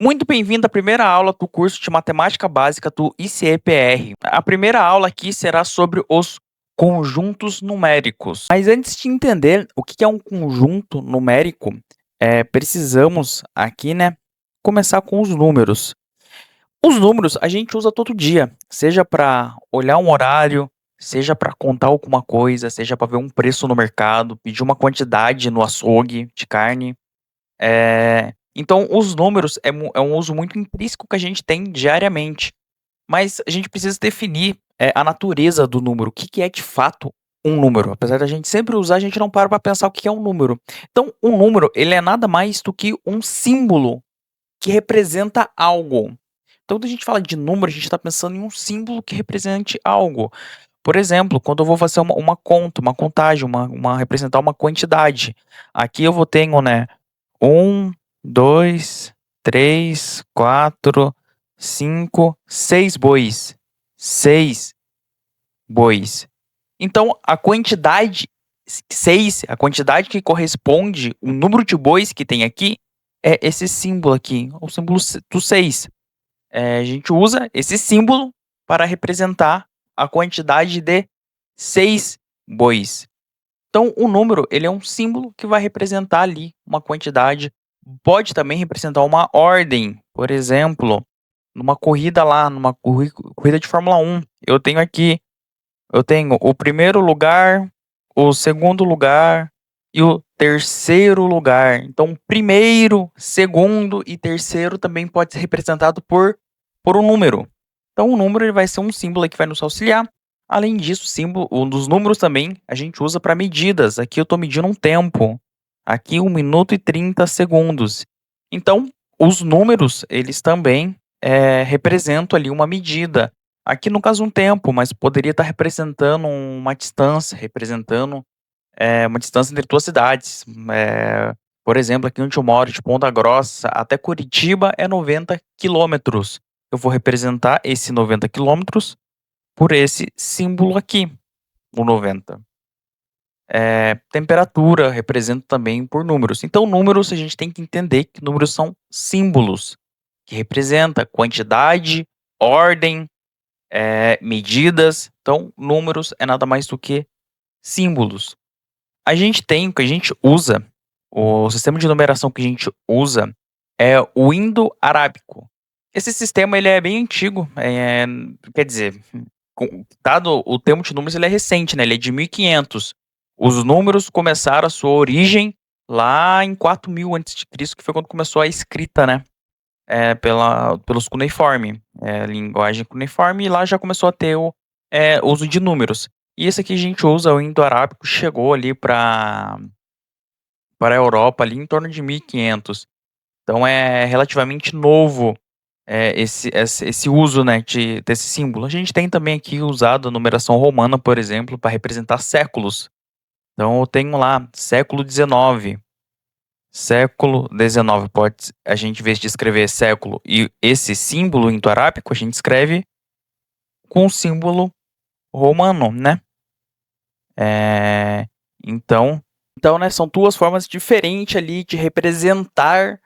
Muito bem-vindo à primeira aula do curso de Matemática Básica do ICE-PR. A primeira aula aqui será sobre os conjuntos numéricos. Mas antes de entender o que é um conjunto numérico, precisamos aqui, começar com os números. Os números a gente usa todo dia, seja para olhar um horário, seja para contar alguma coisa, seja para ver um preço no mercado, pedir uma quantidade no açougue de carne. Então os números é um uso muito intrínseco que a gente tem diariamente, mas a gente precisa definir, a natureza do número, o que que é de fato um número. Apesar da gente sempre usar, a gente não para pensar o que é um número. Então um número, ele é nada mais do que um símbolo que representa algo. Então quando a gente fala de número, a gente está pensando em um símbolo que represente algo. Por exemplo, quando eu vou fazer uma conta, uma contagem, representar uma quantidade, aqui eu vou tenho, 1, 2, 3, 4, 5, 6 bois. 6 bois. Então a quantidade 6, a quantidade que corresponde o número de bois que tem aqui, é esse símbolo aqui, o símbolo do 6. A gente usa esse símbolo para representar a quantidade de 6 bois. Então o número, ele é um símbolo que vai representar ali uma quantidade, pode também representar uma ordem. Por exemplo, numa corrida lá, numa corrida de Fórmula 1, eu tenho o primeiro lugar, o segundo lugar e o terceiro lugar. Então primeiro, segundo e terceiro também pode ser representado por um número. Então o número, ele vai ser um símbolo aí que vai nos auxiliar. Além disso, um dos números também a gente usa para medidas. Aqui eu estou medindo um tempo. Aqui 1 minuto e 30 segundos. Então, os números, eles também representam ali uma medida. Aqui no caso um tempo, mas poderia estar representando uma distância, representando uma distância entre duas cidades. Por exemplo, aqui onde eu moro, de Ponta Grossa até Curitiba, é 90 quilômetros. Eu vou representar esse 90 quilômetros por esse símbolo aqui, o 90. Temperatura representa também por números. Então números, a gente tem que entender que números são símbolos, que representa quantidade, ordem, medidas. Então números é nada mais do que símbolos. O que a gente usa, o sistema de numeração que a gente usa é o indo-arábico. Esse sistema, ele é bem antigo, quer dizer, dado o termo de números, ele é recente, né, ele é de 1500. Os números começaram a sua origem lá em 4000 antes de Cristo, que foi quando começou a escrita, né, pelos cuneiforme, linguagem cuneiforme, e lá já começou a ter o uso de números. E esse aqui a gente usa, o indo-arábico, chegou ali para a Europa ali em torno de 1500. Então é relativamente novo, esse uso, né, desse símbolo. A gente tem também aqui usado a numeração romana, por exemplo, para representar séculos. Então eu tenho lá século XIX. Século XIX, a gente, em vez de escrever século e esse símbolo indo-arábico, a gente escreve com o símbolo romano, né. Eh, então, né, são 2 formas diferentes ali de representar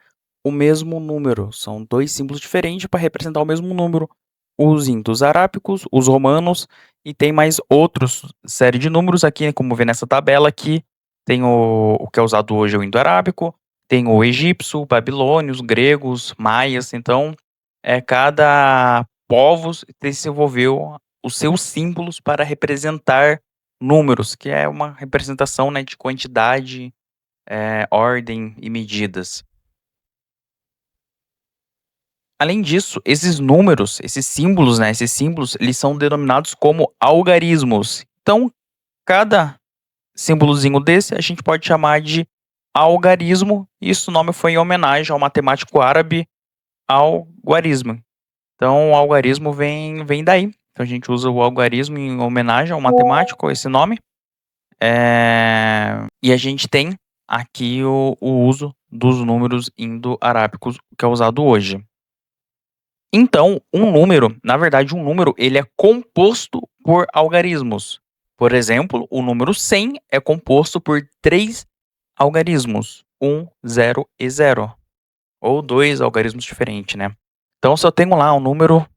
o mesmo número. São 2 símbolos diferentes para representar o mesmo número. Os indo-arábicos, os romanos, e tem mais outros série de números aqui, como vê nessa tabela aqui. Tem o que é usado hoje, é o indo-arábico, tem o egípcio, o babilônio, os gregos, maias. Então, cada povos desenvolveu os seus símbolos para representar números, que é uma representação, né, de quantidade, ordem e medidas. Além disso, esses números, esses símbolos, eles são denominados como algarismos. Então, cada símbolozinho desse a gente pode chamar de algarismo, e esse nome foi em homenagem ao matemático árabe Algarismo. Então, o algarismo vem daí. Então, a gente usa o algarismo em homenagem ao matemático, esse nome. E a gente tem aqui o uso dos números indo-arábicos que é usado hoje. Então, na verdade, um número, ele é composto por algarismos. Por exemplo, o número 100 é composto por 3 algarismos: 1, 0 e 0. ou 2 algarismos diferentes, né. Então se eu tenho lá um número,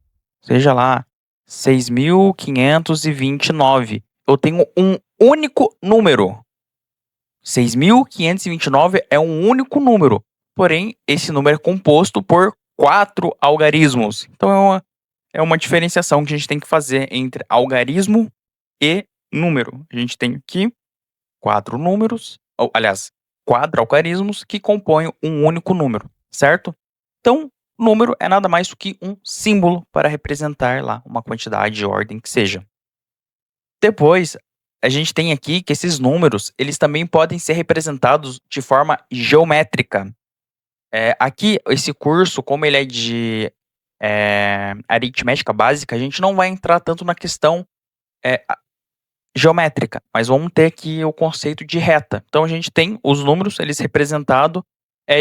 seja lá 6.529, eu tenho um único número. 6.529 é um único número, porém esse número é composto por 4 algarismos. Então é uma diferenciação que a gente tem que fazer entre algarismo e número. A gente tem aqui 4 números, ou aliás, 4 algarismos que compõem um único número, certo? Então, número é nada mais do que um símbolo para representar lá uma quantidade de ordem que seja. Depois, a gente tem aqui que esses números, eles também podem ser representados de forma geométrica. Aqui, esse curso, como ele é de aritmética básica, a gente não vai entrar tanto na questão geométrica, mas vamos ter aqui o conceito de reta. Então a gente tem os números, eles representados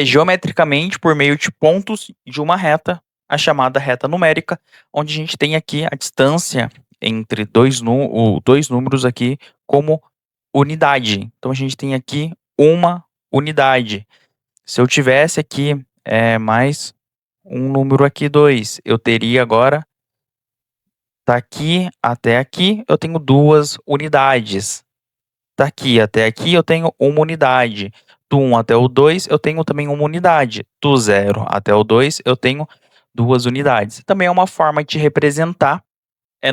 geometricamente por meio de pontos de uma reta, a chamada reta numérica, onde a gente tem aqui a distância entre dois números aqui como unidade. Então a gente tem aqui uma unidade. Se eu tivesse aqui mais um número aqui 2, eu teria agora daqui até aqui eu tenho 2 unidades. Daqui até aqui eu tenho uma unidade. Do 1 até o 2 eu tenho também uma unidade. Do 0 até o 2 eu tenho 2 unidades. Também é uma forma de representar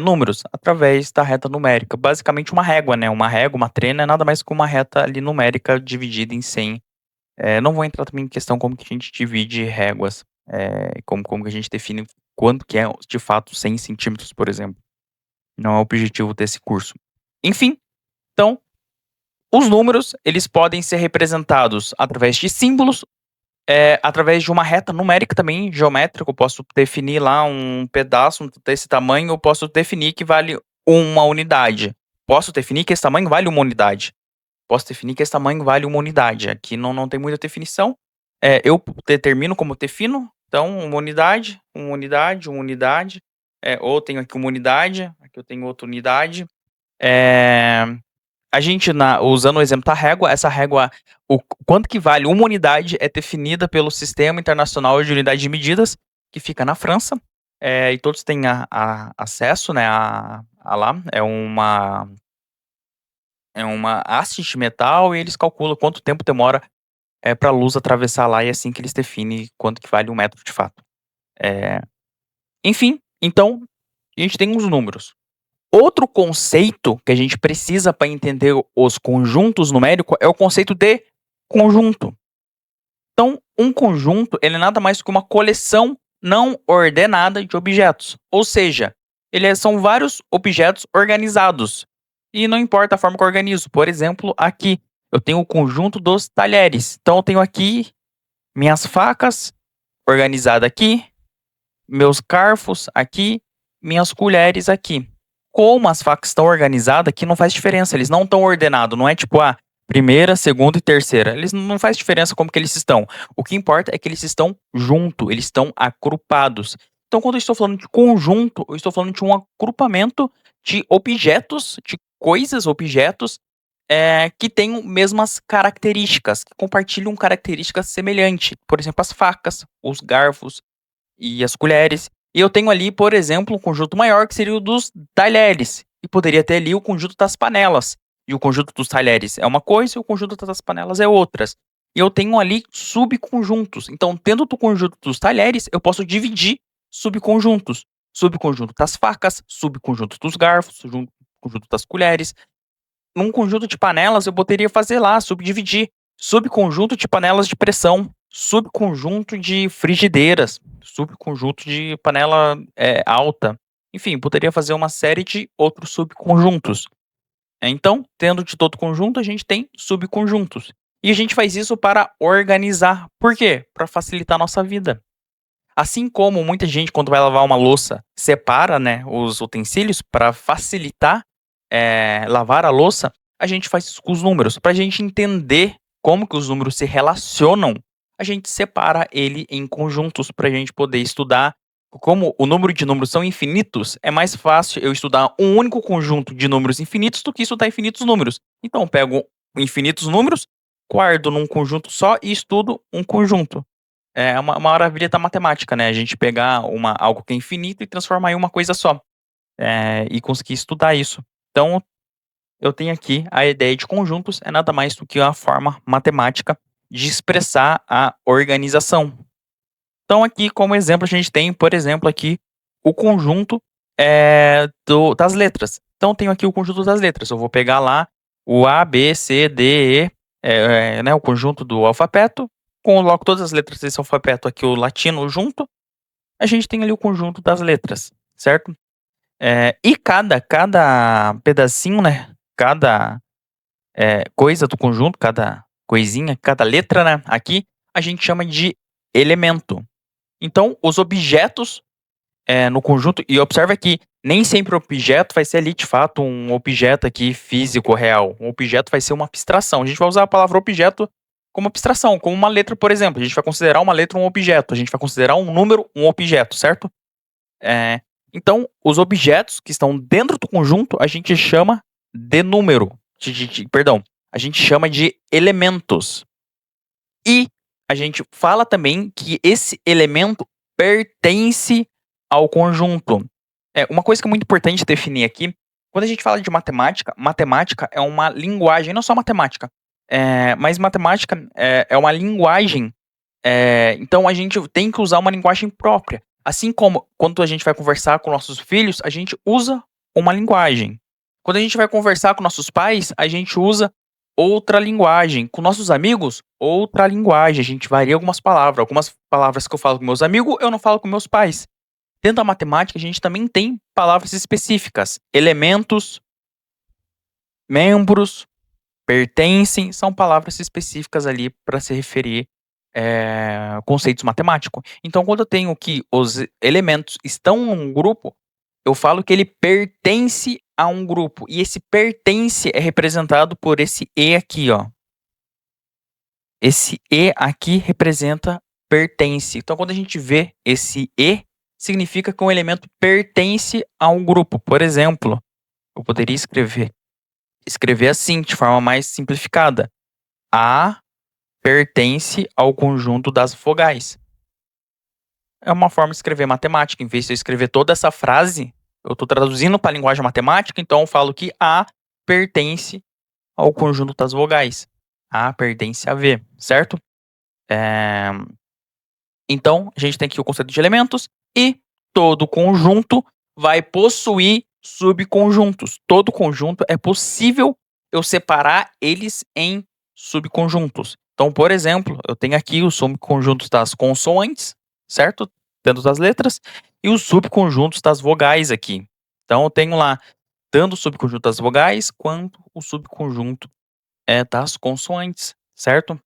números através da reta numérica. Basicamente uma régua, né? Uma régua, uma trena é nada mais que uma reta ali numérica dividida em 100. Não vou entrar também em questão como que a gente divide réguas, como que a gente define quanto que é de fato 100 centímetros, por exemplo. Não é o objetivo desse curso. Enfim, então os números, eles podem ser representados através de símbolos, através de uma reta numérica também, geométrica. Eu posso definir lá um pedaço desse tamanho, eu posso definir que vale uma unidade. Posso definir que esse tamanho vale uma unidade. Posso definir que esse tamanho vale uma unidade. Aqui não tem muita definição. Eu determino como defino. Então, uma unidade, uma unidade, uma unidade. Ou tenho aqui uma unidade, aqui eu tenho outra unidade. A gente, usando o exemplo da régua, essa régua, o quanto que vale uma unidade é definida pelo Sistema Internacional de Unidade de Medidas, que fica na França, e todos têm acesso, né, a lá. É uma haste de metal e eles calculam quanto tempo demora para a luz atravessar lá, e é assim que eles definem quanto que vale um metro de fato. Enfim, então, a gente tem os números. Outro conceito que a gente precisa para entender os conjuntos numéricos é o conceito de conjunto. Então, um conjunto, ele é nada mais que uma coleção não ordenada de objetos. Ou seja, são vários objetos organizados. E não importa a forma que eu organizo. Por exemplo, aqui eu tenho o conjunto dos talheres. Então, eu tenho aqui minhas facas organizadas aqui, meus garfos aqui, minhas colheres aqui. Como as facas estão organizadas aqui, não faz diferença, eles não estão ordenados, não é tipo primeira, segunda e terceira, eles não faz diferença como que eles estão. O que importa é que eles estão juntos, eles estão agrupados. Então, quando eu estou falando de conjunto, eu estou falando de um agrupamento de objetos, de coisas, objetos, que têm mesmas características, que compartilham características semelhantes. Por exemplo, as facas, os garfos e as colheres. E eu tenho ali, por exemplo, um conjunto maior que seria o dos talheres. E poderia ter ali o conjunto das panelas. E o conjunto dos talheres é uma coisa e o conjunto das panelas é outras. E eu tenho ali subconjuntos. Então, tendo o conjunto dos talheres, eu posso dividir subconjuntos. Subconjunto das facas, subconjunto dos garfos, subconjunto das colheres. Num conjunto de panelas, eu poderia fazer lá, subdividir. Subconjunto de panelas de pressão, subconjunto de frigideiras, subconjunto de panela alta. Enfim, poderia fazer uma série de outros subconjuntos. Então, tendo de todo conjunto, a gente tem subconjuntos. E a gente faz isso para organizar. Por quê? Para facilitar a nossa vida. Assim como muita gente, quando vai lavar uma louça, separa, né, os utensílios para facilitar lavar a louça, a gente faz isso com os números. Para a gente entender como que os números se relacionam, a gente separa ele em conjuntos para a gente poder estudar. Como o número de números são infinitos, é mais fácil eu estudar um único conjunto de números infinitos do que estudar infinitos números. Então, eu pego infinitos números, guardo num conjunto só e estudo um conjunto. É uma maravilha da matemática, né, a gente pegar algo que é infinito e transformar em uma coisa só, e conseguir estudar isso. Então, eu tenho aqui a ideia de conjuntos é nada mais do que uma forma matemática de expressar a organização. Então aqui como exemplo a gente tem, por exemplo, aqui o conjunto, das letras. Então eu tenho aqui o conjunto das letras, eu vou pegar lá o A, B, C, D, E, né, o conjunto do alfabeto, coloco todas as letras desse alfabeto aqui, o latino junto, a gente tem ali o conjunto das letras, certo? E cada pedacinho, né, cada, coisa do conjunto, cada coisinha, cada letra, né, aqui, a gente chama de elemento. Então os objetos no conjunto e observa que nem sempre o objeto vai ser ali de fato um objeto aqui físico real, um objeto vai ser uma abstração, a gente vai usar a palavra objeto como abstração, como uma letra, por exemplo, a gente vai considerar uma letra um objeto, a gente vai considerar um número um objeto, certo? Eh, então os objetos que estão dentro do conjunto a gente chama de número, perdão, a gente chama de elementos. E a gente fala também que esse elemento pertence ao conjunto. Uma coisa que é muito importante definir aqui, quando a gente fala de matemática, matemática é uma linguagem, não só matemática, mas matemática é uma linguagem, então a gente tem que usar uma linguagem própria. Assim como quando a gente vai conversar com nossos filhos, a gente usa uma linguagem. Quando a gente vai conversar com nossos pais, a gente usa outra linguagem. Com nossos amigos, outra linguagem. A gente varia algumas palavras. Algumas palavras que eu falo com meus amigos, eu não falo com meus pais. Dentro da matemática, a gente também tem palavras específicas. Elementos, membros, pertencem, são palavras específicas ali para se referir conceitos matemáticos. Então, quando eu tenho que os elementos estão num grupo, eu falo que ele pertence a um grupo. E esse pertence é representado por esse E aqui, ó. Esse E aqui representa pertence. Então, quando a gente vê esse E, significa que um elemento pertence a um grupo. Por exemplo, eu poderia escrever assim, de forma mais simplificada. A pertence ao conjunto das vogais. É uma forma de escrever matemática. Em vez de eu escrever toda essa frase, eu estou traduzindo para a linguagem matemática, então eu falo que A pertence ao conjunto das vogais. A pertence a V, certo? Então, a gente tem aqui o conceito de elementos e todo conjunto vai possuir subconjuntos. Todo conjunto é possível eu separar eles em subconjuntos. Então, por exemplo, eu tenho aqui os subconjuntos das consoantes, certo? Dentro das letras, e os subconjuntos das vogais aqui. Então, eu tenho lá tanto o subconjunto das vogais quanto o subconjunto das consoantes, certo?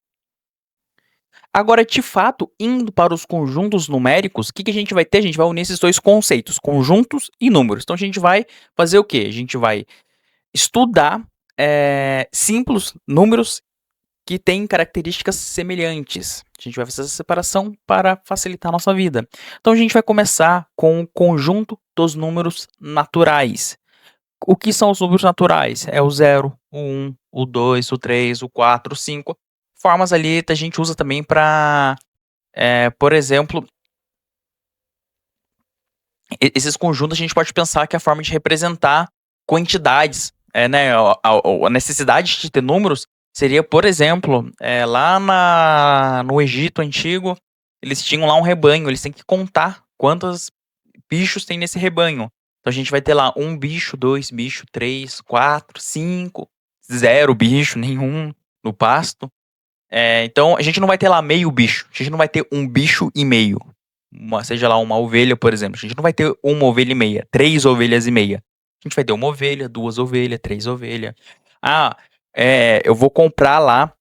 Agora, de fato, indo para os conjuntos numéricos, o que a gente vai ter? A gente vai unir esses dois conceitos, conjuntos e números. Então, a gente vai fazer o quê? A gente vai estudar simples números que têm características semelhantes. A gente vai fazer essa separação para facilitar a nossa vida. Então, a gente vai começar com o conjunto dos números naturais. O que são os números naturais? É o 0, o 1, o 2, o 3, o 4, o 5. Formas ali que a gente usa também para, por exemplo, esses conjuntos a gente pode pensar que é a forma de representar quantidades, né? A necessidade de ter números seria, por exemplo, lá no Egito antigo, eles tinham lá um rebanho, eles têm que contar quantos bichos tem nesse rebanho. Então a gente vai ter lá 1 bicho, 2 bicho, 3, 4, 5, 0 bicho, nenhum no pasto. Então a gente não vai ter lá meio bicho, a gente não vai ter 1 bicho e meio. Seja lá uma ovelha, por exemplo, a gente não vai ter 1 ovelha e meia, 3 ovelhas e meia. A gente vai ter 1 ovelha, 2 ovelhas, 3 ovelhas. Eu vou comprar lá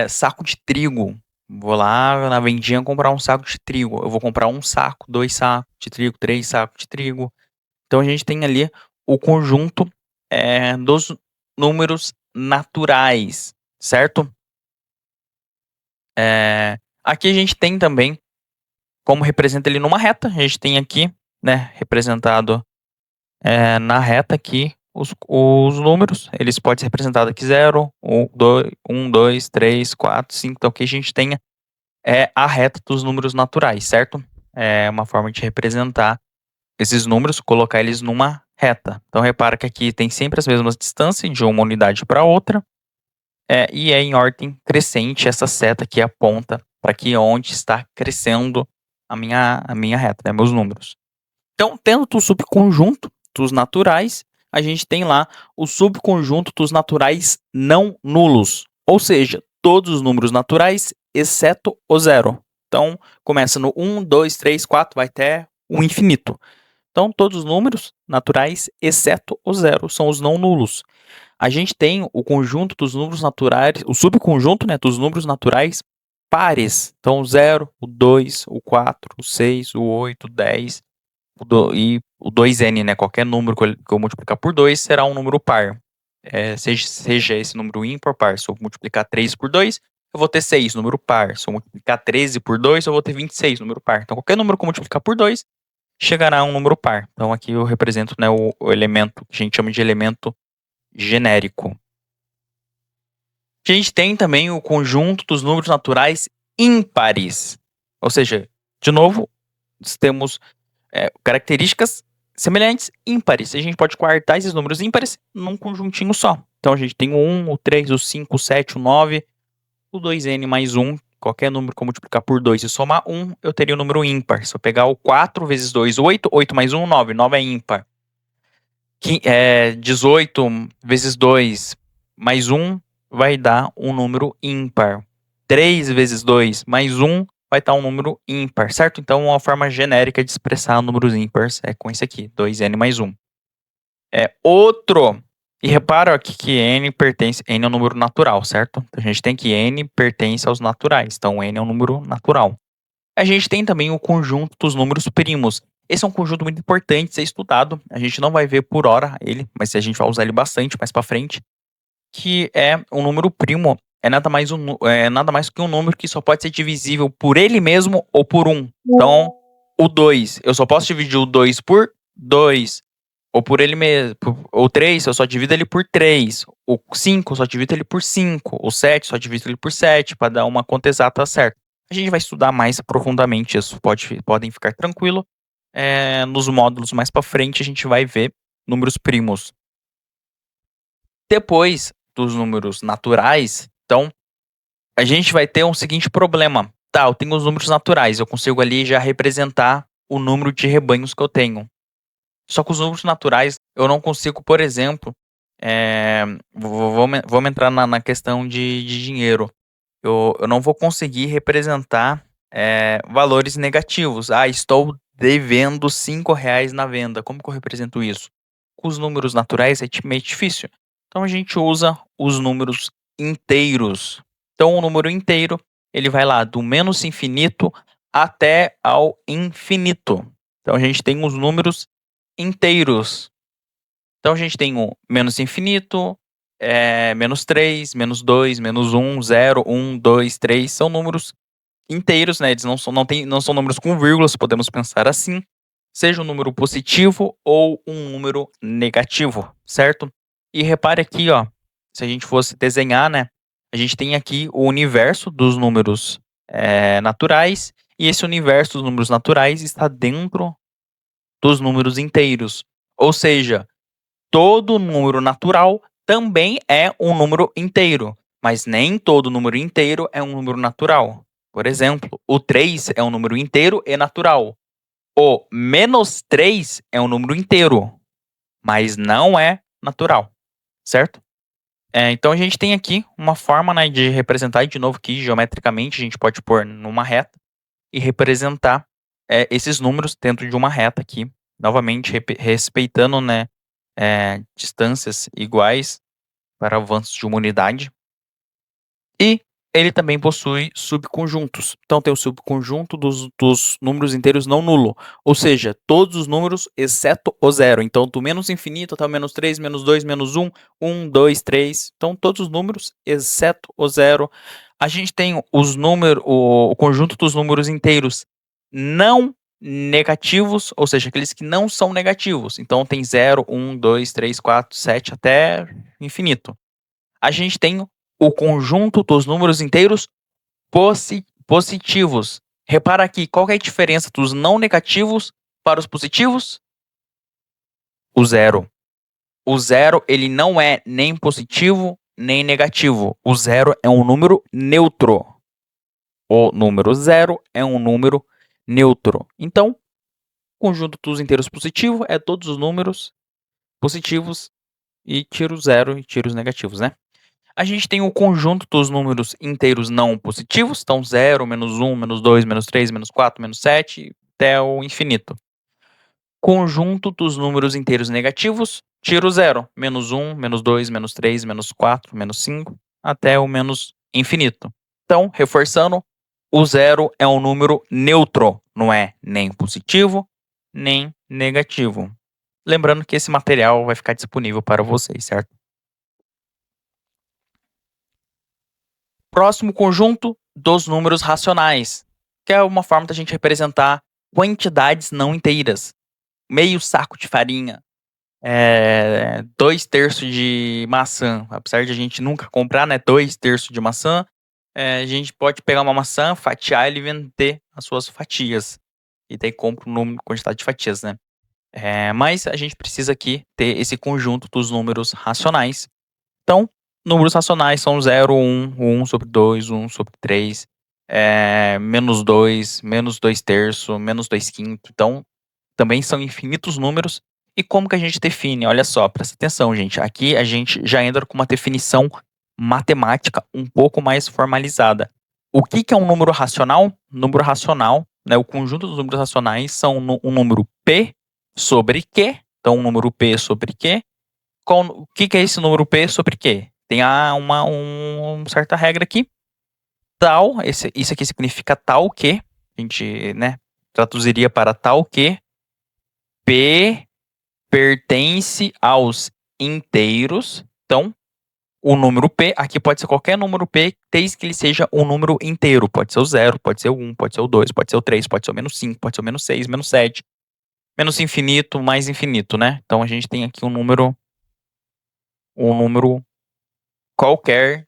saco de trigo. Vou lá na vendinha comprar um saco de trigo. Eu vou comprar 1 saco, 2 sacos de trigo, 3 sacos de trigo. Então a gente tem ali o conjunto dos números naturais, certo? Aqui a gente tem também como representa ele numa reta. A gente tem aqui, né, representado na reta aqui os números. Eles podem ser representados aqui 0, 1, 2, 3, 4, 5. Então aqui a gente tem é a reta dos números naturais, certo? É uma forma de representar esses números, colocar eles numa reta. Então, repara que aqui tem sempre as mesmas distâncias de uma unidade para outra, e é em ordem crescente. Essa seta aqui aponta para aqui onde está crescendo a minha reta, né, meus números. Então, tendo o subconjunto dos naturais, a gente tem lá o subconjunto dos naturais não nulos, ou seja, todos os números naturais, exceto o zero. Então, começa no 1, 2, 3, 4, vai até o infinito. Então, todos os números naturais, exceto o zero, são os não nulos. A gente tem o conjunto dos números naturais, o subconjunto, né, dos números naturais pares. Então, o 0, o 2, o 4, o 6, o 8, o 10 e o 2n, né? Qualquer número que eu multiplicar por 2 será um número par. Seja esse número ímpar ou par. Se eu multiplicar 3 por 2, eu vou ter 6, número par. Se eu multiplicar 13 por 2, eu vou ter 26, número par. Então, qualquer número que eu multiplicar por 2 chegará a um número par. Então, aqui eu represento, né, o elemento que a gente chama de elemento genérico. A gente tem também o conjunto dos números naturais ímpares. Ou seja, de novo, temos características semelhantes ímpares. A gente pode quartar esses números ímpares num conjuntinho só. Então, a gente tem o 1, o 3, o 5, o 7, o 9, o 2n mais 1. Qualquer número que eu multiplicar por 2 e somar 1, eu teria o número ímpar. Se eu pegar o 4 vezes 2, 8, 8 mais 1, 9. 9 é ímpar. 18 vezes 2 mais 1 vai dar um número ímpar. 3 vezes 2 mais 1 vai dar um número ímpar, certo? Então, uma forma genérica de expressar números ímpares é com esse aqui, 2n mais 1. E repara aqui que n é um número natural, certo? Então, a gente tem que n pertence aos naturais, então n é um número natural. A gente tem também o conjunto dos números primos. Esse é um conjunto muito importante de ser estudado. A gente não vai ver por hora ele, mas a gente vai usar ele bastante mais para frente. Que é um número primo. É nada mais que um número que só pode ser divisível por ele mesmo ou por 1. Então, o 2, eu só posso dividir o 2 por 2. Ou por ele mesmo. O 3, eu só divido ele por 3. O 5, eu só divido ele por 5. O 7, só divido ele por 7, para dar uma conta exata certa. A gente vai estudar mais profundamente isso. Podem ficar tranquilo. Nos módulos mais para frente, a gente vai ver números primos. Depois dos números naturais, então, a gente vai ter um seguinte problema. Tá, eu tenho os números naturais, eu consigo ali já representar o número de rebanhos que eu tenho. Só que os números naturais, eu não consigo, por exemplo, vamos entrar na questão de dinheiro. Eu não vou conseguir representar valores negativos. Estou devendo R$5 na venda. Como que eu represento isso? Com os números naturais é meio difícil. Então a gente usa os números inteiros. Então o número inteiro, ele vai lá do menos infinito até ao infinito. Então a gente tem os números inteiros. Então a gente tem o menos infinito, menos 3, menos 2, menos 1, 0, 1, 2, 3. São números inteiros, né? Eles não são números com vírgulas, podemos pensar assim. Seja um número positivo ou um número negativo, certo? E repare aqui, ó, se a gente fosse desenhar, né? A gente tem aqui o universo dos números naturais, e esse universo dos números naturais está dentro dos números inteiros. Ou seja, todo número natural também é um número inteiro, mas nem todo número inteiro é um número natural. Por exemplo, o 3 é um número inteiro e natural. O menos 3 é um número inteiro, mas não é natural, certo? Então a gente tem aqui uma forma, né, de representar, e de novo aqui geometricamente a gente pode pôr numa reta e representar esses números dentro de uma reta aqui, novamente respeitando, né, distâncias iguais para avanços de uma unidade. E ele também possui subconjuntos. Então tem o subconjunto dos números inteiros não nulo, ou seja, todos os números exceto o zero. Então do menos infinito até o menos 3, menos 2, menos 1, 1, 2, 3. Então todos os números exceto o zero. A gente tem o conjunto dos números inteiros não negativos, ou seja, aqueles que não são negativos. Então tem 0, 1, 2, 3, 4, 7 até infinito. A gente tem o conjunto dos números inteiros positivos. Repara aqui, qual que é a diferença dos não negativos para os positivos? O zero. O zero, ele não é nem positivo, nem negativo. O zero é um número neutro. O número zero é um número neutro. Então, o conjunto dos inteiros positivo é todos os números positivos e tira o zero e tira os negativos, né? A gente tem o conjunto dos números inteiros não positivos, então 0, menos 1, menos 2, menos 3, menos 4, menos 7, até o infinito. Conjunto dos números inteiros negativos, tira o zero, menos 1, menos 2, menos 3, menos 4, menos 5, até o menos infinito. Então, reforçando, o zero é um número neutro, não é nem positivo, nem negativo. Lembrando que esse material vai ficar disponível para vocês, certo? Próximo conjunto dos números racionais, que é uma forma da gente representar quantidades não inteiras. Meio saco de farinha, 2/3 de maçã. Apesar de a gente nunca comprar, né, 2/3 de maçã, a gente pode pegar uma maçã, fatiar e vender as suas fatias. E daí compra um número, quantidade de fatias, né? Mas a gente precisa aqui ter esse conjunto dos números racionais. Então, números racionais são 0, 1, 1 sobre 2, 1 sobre 3, menos 2, menos 2/3, menos 2/5. Então, também são infinitos números. E como que a gente define? Olha só, presta atenção, gente. Aqui a gente já entra com uma definição matemática um pouco mais formalizada. O que que é um número racional? Número racional, né, o conjunto dos números racionais são um número P sobre Q. Então, um número P sobre Q. O que que é esse número P sobre Q? Tem uma certa regra aqui. Tal, isso aqui significa tal que, a gente, né, traduziria para tal que P pertence aos inteiros. Então, o número P, aqui pode ser qualquer número P, desde que ele seja um número inteiro. Pode ser o 0, pode ser o 1, pode ser o 2, pode ser o 3, pode ser o menos 5, pode ser o menos 6, menos 7, menos infinito, mais infinito, né? Então, a gente tem aqui um número qualquer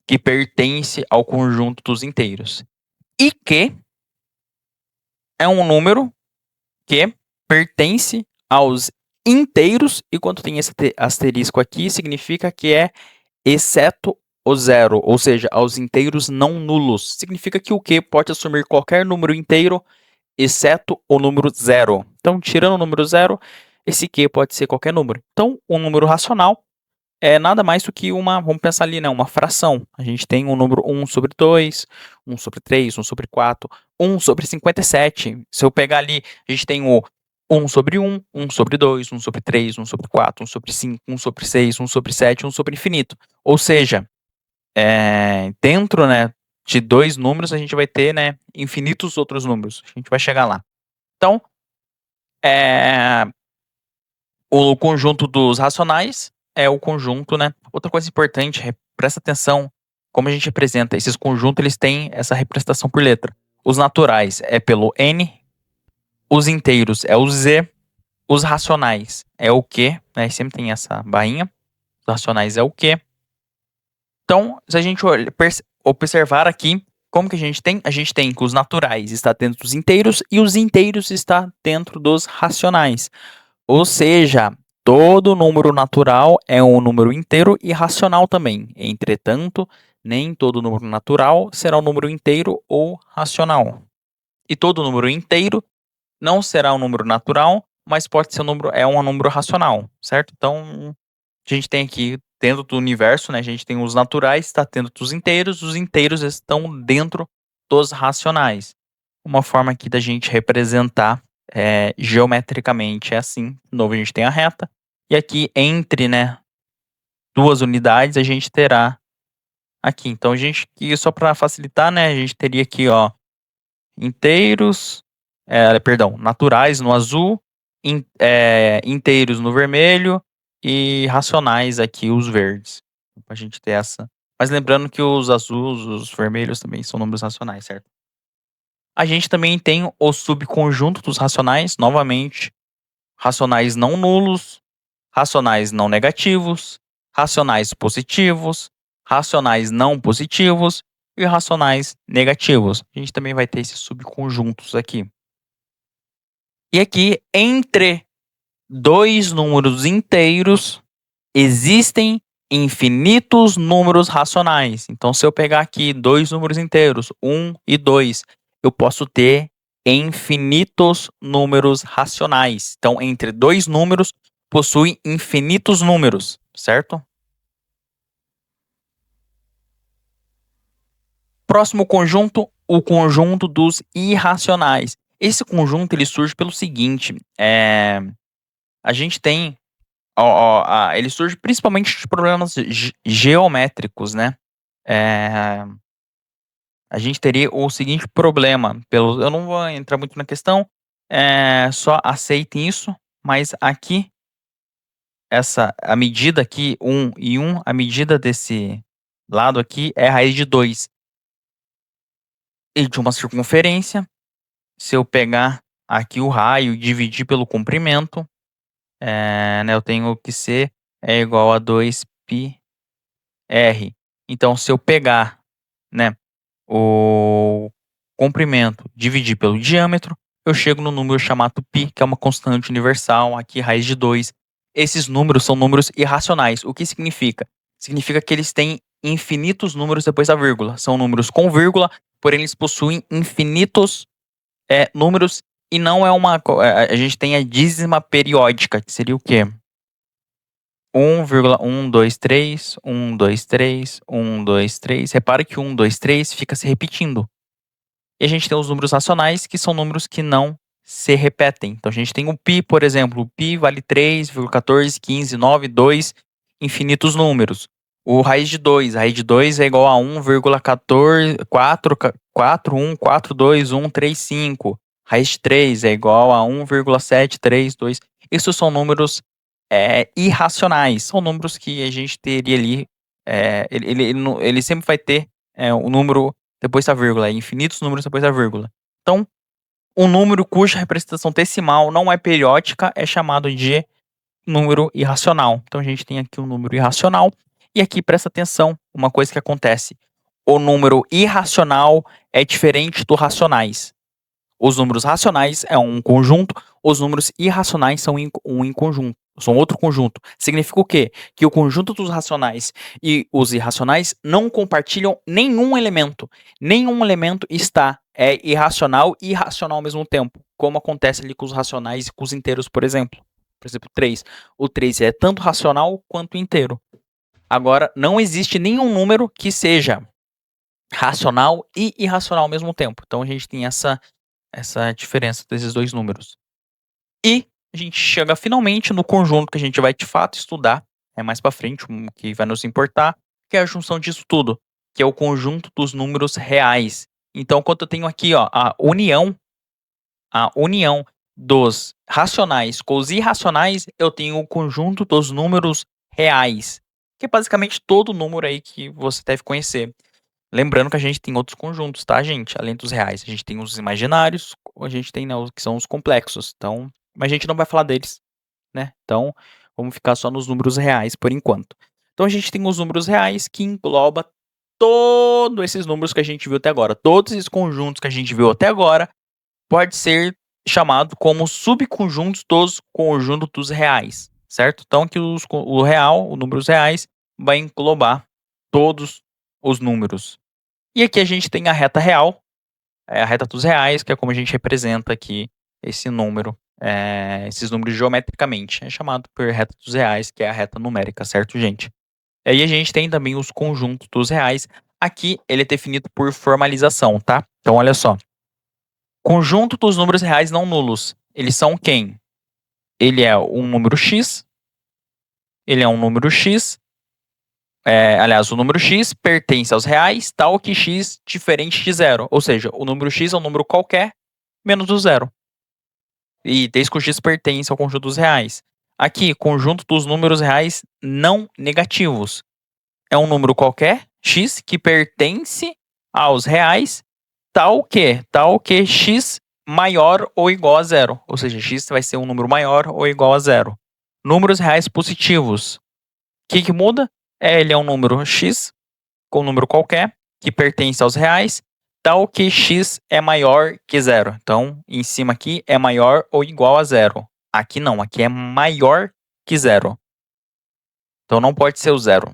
que pertence ao conjunto dos inteiros. E que é um número que pertence aos inteiros, e quando tem esse asterisco aqui, significa que é exceto o zero, ou seja, aos inteiros não nulos. Significa que o Q pode assumir qualquer número inteiro, exceto o número zero. Então, tirando o número zero, esse Q pode ser qualquer número. Então, um número racional é nada mais do que vamos pensar ali, né, uma fração. A gente tem um número 1 sobre 2, 1 sobre 3, 1 sobre 4, 1 sobre 57. Se eu pegar ali, a gente tem o 1 sobre 1, 1 sobre 2, 1 sobre 3, 1 sobre 4, 1 sobre 5, 1 sobre 6, 1 sobre 7, 1 sobre infinito. Ou seja, dentro, né, de dois números, a gente vai ter, né, infinitos outros números. A gente vai chegar lá. Então, o conjunto dos racionais é o conjunto, né? Outra coisa importante, presta atenção como a gente representa. Esses conjuntos, eles têm essa representação por letra. Os naturais é pelo N, os inteiros é o Z, os racionais é o Q, né? Sempre tem essa barrinha. Os racionais é o Q. Então, se a gente observar aqui, como que a gente tem? A gente tem que os naturais está dentro dos inteiros e os inteiros está dentro dos racionais. Ou seja, todo número natural é um número inteiro e racional também. Entretanto, nem todo número natural será um número inteiro ou racional. E todo número inteiro não será um número natural, mas pode ser um número racional, certo? Então, a gente tem aqui dentro do universo, né? A gente tem os naturais, está dentro dos inteiros, os inteiros estão dentro dos racionais. Uma forma aqui da gente representar geometricamente é assim. De novo, a gente tem a reta. E aqui, entre, né, duas unidades, a gente terá aqui. Então, só para facilitar, né, a gente teria aqui, ó, inteiros, naturais no azul, inteiros no vermelho e racionais aqui, os verdes. Para a gente ter essa. Mas lembrando que os azuis, os vermelhos também são números racionais, certo? A gente também tem o subconjunto dos racionais, novamente, racionais não nulos, racionais não negativos, racionais positivos, racionais não positivos irracionais negativos. A gente também vai ter esses subconjuntos aqui. E aqui, entre dois números inteiros, existem infinitos números racionais. Então, se eu pegar aqui dois números inteiros, 1 e 2, eu posso ter infinitos números racionais. Então, entre dois números, possui infinitos números, certo? Próximo conjunto, o conjunto dos irracionais. Esse conjunto ele surge pelo seguinte, a gente tem, ele surge principalmente de problemas geométricos, né? A gente teria o seguinte problema, eu não vou entrar muito na questão, só aceitem isso, mas aqui, a medida aqui, 1 e 1, a medida desse lado aqui é a raiz de 2. E de uma circunferência, se eu pegar aqui o raio e dividir pelo comprimento, né, eu tenho que C é igual a 2πr. Então, se eu pegar, né, o comprimento dividir pelo diâmetro, eu chego no número chamado π, que é uma constante universal, aqui raiz de 2. Esses números são números irracionais. O que significa? Significa que eles têm infinitos números depois da vírgula. São números com vírgula, porém eles possuem infinitos números e não é uma... A gente tem a dízima periódica, que seria o quê? 1,123, 123, 123. Repara que 1, 2, 3 fica se repetindo. E a gente tem os números racionais, que são números que não se repetem. Então a gente tem o π, por exemplo. O π vale 3,14, 15, 9, 2, infinitos números. O raiz de 2. A raiz de 2 é igual a 1,14, 4, 1, 4, 2, 1, 3, 5. Raiz de 3 é igual a 1,732. Esses são números irracionais. São números que a gente teria ali. Ele sempre vai ter o número depois da vírgula, infinitos números depois da vírgula. Então, um número cuja representação decimal não é periódica é chamado de número irracional. Então, a gente tem aqui um número irracional. E aqui, presta atenção, uma coisa que acontece. O número irracional é diferente dos racionais. Os números racionais é um conjunto, os números irracionais são um conjunto, são outro conjunto. Significa o quê? Que o conjunto dos racionais e os irracionais não compartilham nenhum elemento. Nenhum elemento está irracional e irracional ao mesmo tempo, como acontece ali com os racionais e com os inteiros, por exemplo. Por exemplo, 3. O 3 é tanto racional quanto inteiro. Agora, não existe nenhum número que seja racional e irracional ao mesmo tempo. Então, a gente tem essa diferença desses dois números. E a gente chega finalmente no conjunto que a gente vai de fato estudar mais para frente, que vai nos importar, que é a junção disso tudo, que é o conjunto dos números reais. Então, quando eu tenho aqui a união dos racionais com os irracionais, eu tenho o conjunto dos números reais, que é basicamente todo número aí que você deve conhecer. Lembrando que a gente tem outros conjuntos, tá, gente? Além dos reais. A gente tem os imaginários, a gente tem, né, os que são os complexos. Então, mas a gente não vai falar deles, né? Então, vamos ficar só nos números reais por enquanto. Então, a gente tem os números reais que engloba todos esses números que a gente viu até agora. Todos esses conjuntos que a gente viu até agora pode ser chamado como subconjuntos dos conjuntos dos reais, certo? Então, que os números reais, vai englobar todos os números. E aqui a gente tem a reta real, a reta dos reais, que é como a gente representa aqui esse número, esses números geometricamente. É chamado por reta dos reais, que é a reta numérica, certo, gente? E aí a gente tem também os conjuntos dos reais. Aqui ele é definido por formalização, tá? Então, olha só. Conjunto dos números reais não nulos. Eles são quem? Ele é um número x. Ele é um número x. Aliás, o número x pertence aos reais, tal que x diferente de zero. Ou seja, o número x é um número qualquer menos o zero. E desde que o x pertence ao conjunto dos reais. Aqui, conjunto dos números reais não negativos. É um número qualquer, x, que pertence aos reais, tal que x maior ou igual a zero. Ou seja, x vai ser um número maior ou igual a zero. Números reais positivos. O que muda? Ele é um número x, com um número qualquer, que pertence aos reais, tal que x é maior que zero. Então, em cima aqui é maior ou igual a zero. Aqui não, aqui é maior que zero. Então não pode ser o zero,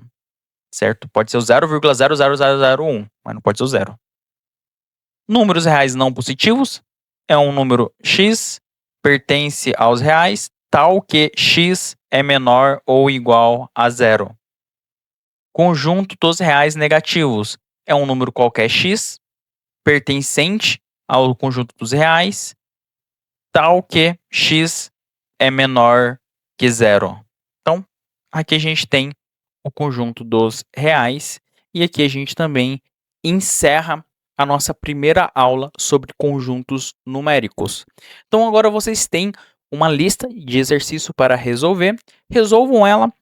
certo? Pode ser o 0,00001, mas não pode ser o zero. Números reais não positivos é um número x, pertence aos reais, tal que x é menor ou igual a zero. Conjunto dos reais negativos é um número qualquer x, pertencente ao conjunto dos reais, tal que x é menor que zero. Então, aqui a gente tem o conjunto dos reais e aqui a gente também encerra a nossa primeira aula sobre conjuntos numéricos. Então, agora vocês têm uma lista de exercício para resolver. Resolvam ela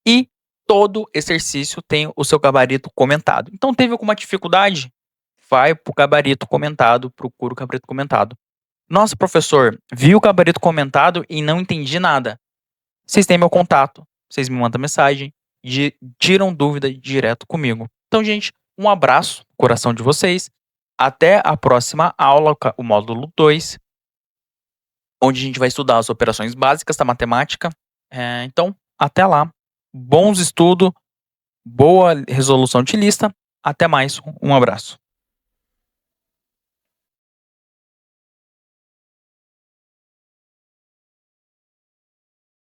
e todo exercício tem o seu gabarito comentado. Então, teve alguma dificuldade? Vai para o gabarito comentado, procura o gabarito comentado. Nossa, professor, vi o gabarito comentado e não entendi nada. Vocês têm meu contato, vocês me mandam mensagem, tiram dúvida direto comigo. Então, gente, um abraço, coração de vocês. Até a próxima aula, o módulo 2, onde a gente vai estudar as operações básicas da matemática. Então, até lá. Bons estudos, boa resolução de lista. Até mais, um abraço.